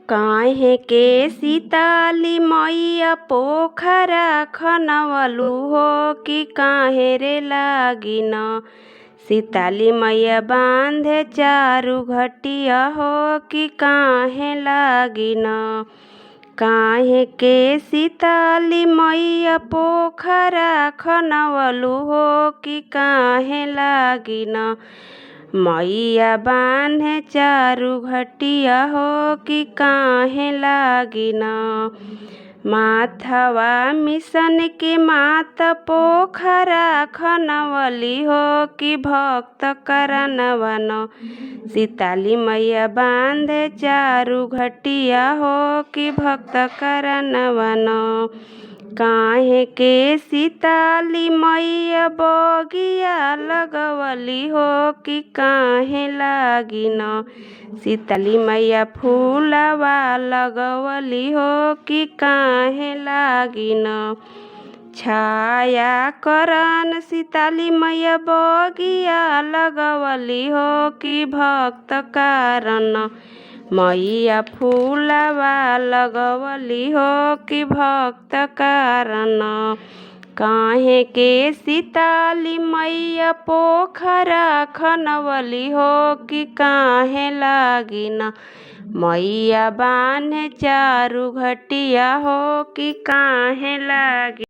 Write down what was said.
काहे के सीताली मैया पोखरा खनवलु हो कि काहे रे लागिन। सीताली मैया बांधे चारू घटिया हो कि काहे लागिन। काहे के सीताली मैया पोखरा खनवलु हो कि काहे लागिन। मैया बांधे चारू घटिया हो कि काहे लागिन। माथवा मिशन के मात पोखरा खनवली हो कि भक्त करनवन। सीताली मैया बांधे चारू घटिया हो कि भक्त करनवन। काहे के सीताली मैया बगिया लगवली हो कि काहे लागिन। सीताली मैया फूलवा लगवली हो कि काहे लागिन। छाया करन सीताली मैया बगिया लगवली हो कि भक्त कारण। मैया फूलवा लगवली हो कि भक्त कारण। काहे के सीताली मैया पोखरा खनवली हो कि काहे लागिन। मैया बांधे चारू घटिया हो कि काहे लागिन।